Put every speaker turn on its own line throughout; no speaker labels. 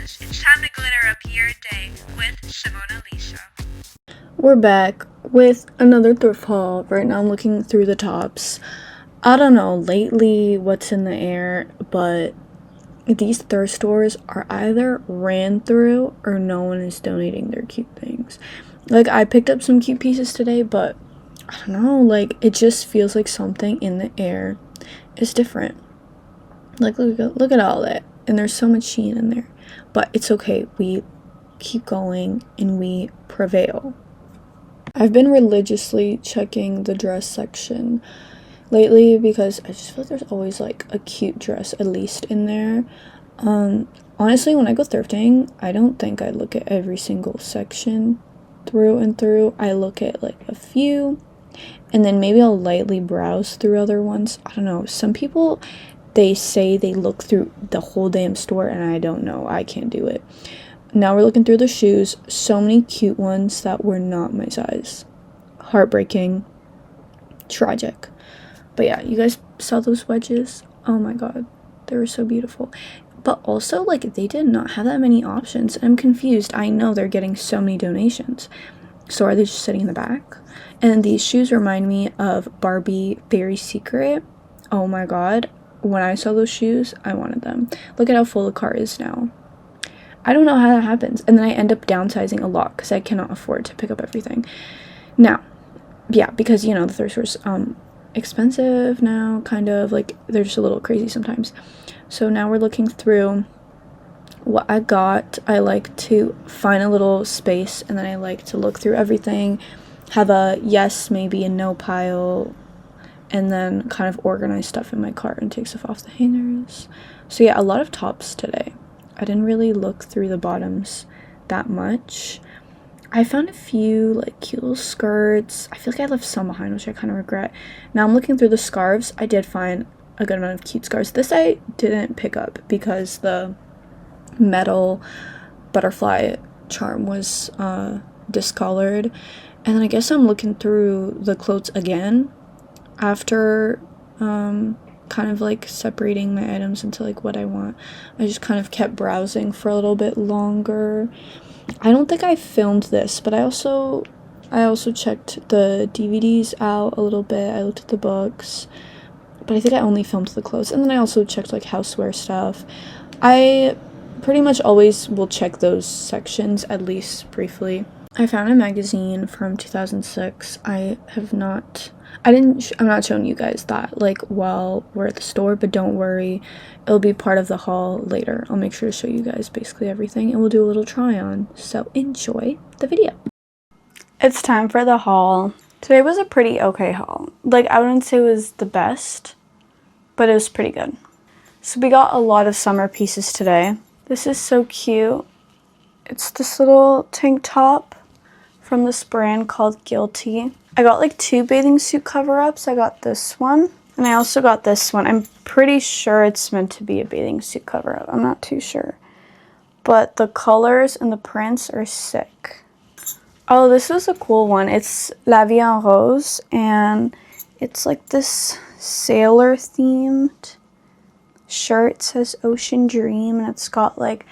Simonalisa's. It's time to glitter up your day with Simonalisa.
We're back with another thrift haul. Right now I'm looking through the tops. I don't know lately what's in the air, but these thrift stores are either ran through or no one is donating their cute things. Like, I picked up some cute pieces today, but I don't know, like, it just feels like something in the air is different. Like, look at all that. And there's so much sheen in there. But it's okay. We keep going and we prevail. I've been religiously checking the dress section lately because I just feel like there's always like a cute dress at least in there. Honestly, when I go thrifting, I don't think I look at every single section through and through. I look at like a few and then maybe I'll lightly browse through other ones. I don't know. Some people, they say they look through the whole damn store, and I don't know. I can't do it. Now we're looking through the shoes. So many cute ones that were not my size. Heartbreaking. Tragic. But yeah, you guys saw those wedges? Oh my god. They were so beautiful. But also, like, they did not have that many options. I'm confused. I know they're getting so many donations. So are they just sitting in the back? And these shoes remind me of Barbie Fairy Secret. Oh my god. When I saw those shoes, I wanted them. Look at how full the cart is now. I don't know how that happens. And then I end up downsizing a lot because I cannot afford to pick up everything. Now, yeah, because, you know, the thrift store's expensive now, kind of. Like, they're just a little crazy sometimes. So now we're looking through what I got. I like to find a little space, and then I like to look through everything, have a yes, maybe, a no pile, and then kind of organize stuff in my cart and take stuff off the hangers. So yeah, a lot of tops today. I didn't really look through the bottoms that much. I found a few like cute little skirts. I feel like I left some behind, which I kind of regret. Now I'm looking through the scarves. I did find a good amount of cute scarves. This I didn't pick up because the metal butterfly charm was discolored. And then I guess I'm looking through the clothes again after kind of like separating my items into like what I want. I just kind of kept browsing for a little bit longer. I don't think I filmed this, but I also checked the DVDs out a little bit. I looked at the books, but I think I only filmed the clothes. And then I also checked like houseware stuff. I pretty much always will check those sections at least briefly. I found a magazine from 2006. I'm not showing you guys that like while we're at the store, but don't worry, it'll be part of the haul later. I'll make sure to show you guys basically everything, and we'll do a little try on. So enjoy the video. It's time for the haul. Today was a pretty okay haul. Like, I wouldn't say it was the best, but it was pretty good. So we got a lot of summer pieces today. This is so cute. It's this little tank top from this brand called Guilty. I got like 2 bathing suit cover-ups. I got this one, and I also got this one. I'm pretty sure it's meant to be a bathing suit cover-up. I'm not too sure. But the colors and the prints are sick. Oh, this was a cool one. It's La Vie en Rose, and it's like this sailor-themed shirt. It says Ocean Dream, and it's got like,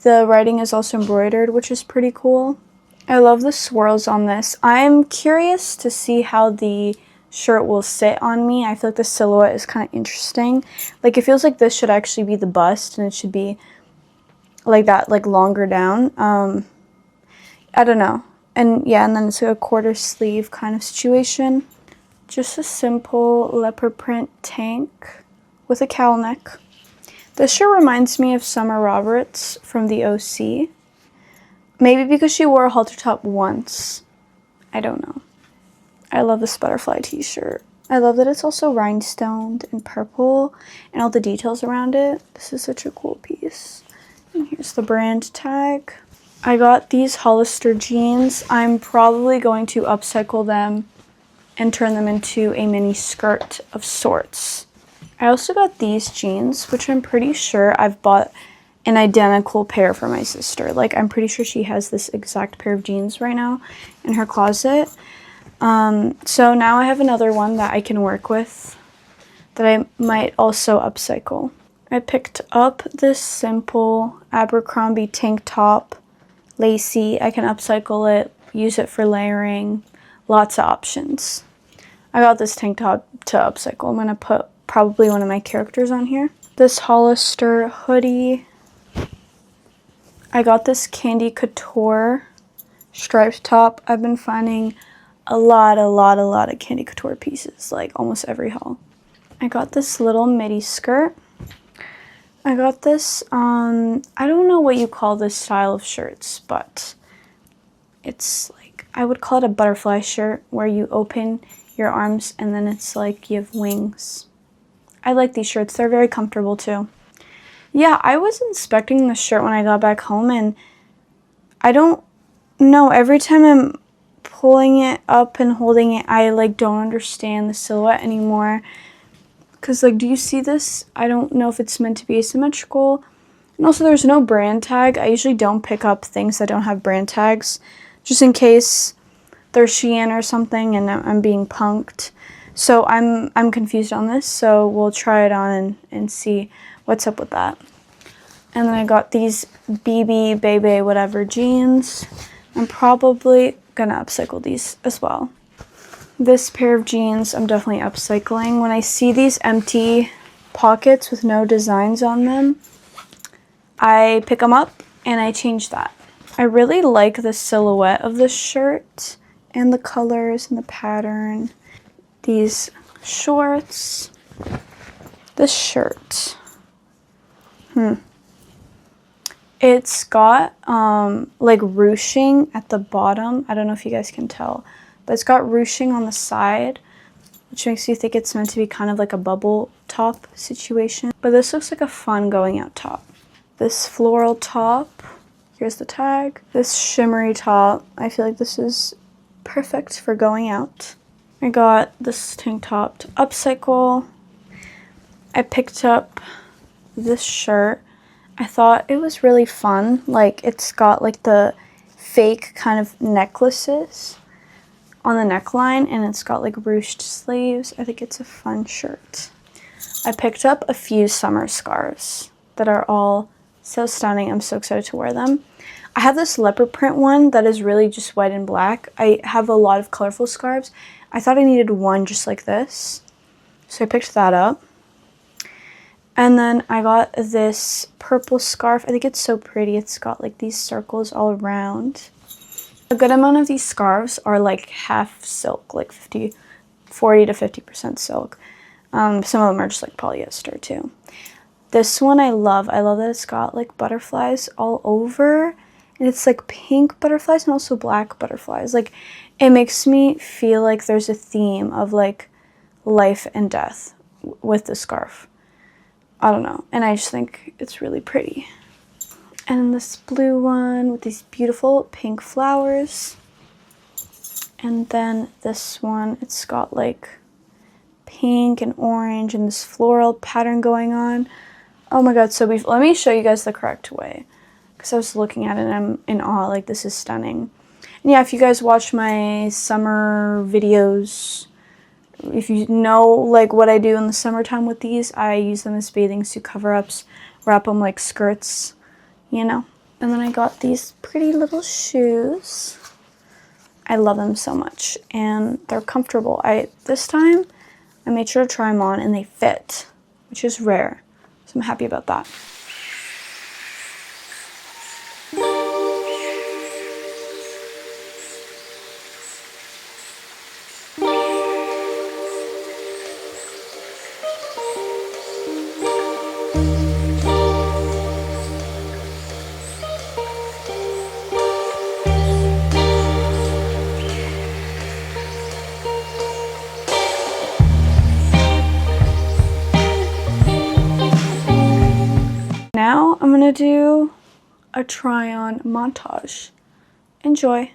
the writing is also embroidered, which is pretty cool. I love the swirls on this. I'm curious to see how the shirt will sit on me. I feel like the silhouette is kind of interesting. Like, it feels like this should actually be the bust, and it should be like that, like longer down. I don't know. And yeah, and then it's like a quarter sleeve kind of situation. Just a simple leopard print tank with a cowl neck. This shirt reminds me of Summer Roberts from the OC. Maybe because she wore a halter top once. I don't know. I love this butterfly t-shirt. I love that it's also rhinestoned and purple and all the details around it. This is such a cool piece. And here's the brand tag. I got these Hollister jeans. I'm probably going to upcycle them and turn them into a mini skirt of sorts. I also got these jeans, which I'm pretty sure I've bought an identical pair for my sister. Like, I'm pretty sure she has this exact pair of jeans right now in her closet. So now I have another one that I can work with that I might also upcycle. I picked up this simple Abercrombie tank top, lacy. I can upcycle it, use it for layering, lots of options. I got this tank top to upcycle. I'm gonna put probably one of my characters on here. This Hollister hoodie. I got this Candy Couture striped top. I've been finding a lot of Candy Couture pieces, like almost every haul. I got this little midi skirt. I got this, I don't know what you call this style of shirts, but it's like, I would call it a butterfly shirt where you open your arms and then it's like you have wings. I like these shirts. They're very comfortable too. Yeah, I was inspecting the shirt when I got back home and I don't know, every time I'm pulling it up and holding it, I like don't understand the silhouette anymore. Cause like, do you see this? I don't know if it's meant to be asymmetrical. And also there's no brand tag. I usually don't pick up things that don't have brand tags, just in case they're Shein or something and I'm being punked. So I'm confused on this, so we'll try it on and see what's up with that. And then I got these BB Bebe whatever jeans. I'm probably gonna upcycle these as well. This pair of jeans I'm definitely upcycling. When I see these empty pockets with no designs on them, I pick them up and I change that. I really like the silhouette of this shirt and the colors and the pattern. These shorts, this shirt. It's got like ruching at the bottom. I don't know if you guys can tell, but it's got ruching on the side, which makes you think it's meant to be kind of like a bubble top situation. But this looks like a fun going out top. This floral top, here's the tag. This shimmery top, I feel like this is perfect for going out. I got this tank top to upcycle. I picked up this shirt. I thought it was really fun. Like, it's got like the fake kind of necklaces on the neckline and it's got like ruched sleeves. I think it's a fun shirt. I picked up a few summer scarves that are all so stunning. I'm so excited to wear them. I have this leopard print one that is really just white and black. I have a lot of colorful scarves. I thought I needed one just like this, so I picked that up. And then I got this purple scarf. I think it's so pretty. It's got like these circles all around. A good amount of these scarves are like half silk, like 40 to 50% silk. Some of them are just like polyester too. This one I love. I love that it's got like butterflies all over. And it's like pink butterflies and also black butterflies. Like, it makes me feel like there's a theme of like life and death with the scarf. I don't know. And I just think it's really pretty. And this blue one with these beautiful pink flowers. And then this one, it's got like pink and orange and this floral pattern going on. Oh my god, so beautiful. Let me show you guys the correct way, because I was looking at it and I'm in awe. Like, this is stunning. And yeah, if you guys watch my summer videos, if you know like what I do in the summertime with these, I use them as bathing suit cover-ups, wrap them like skirts, you know. And then I got these pretty little shoes. I love them so much and they're comfortable. This time I made sure to try them on and they fit, which is rare. So I'm happy about that. Now I'm gonna do a try on montage. Enjoy.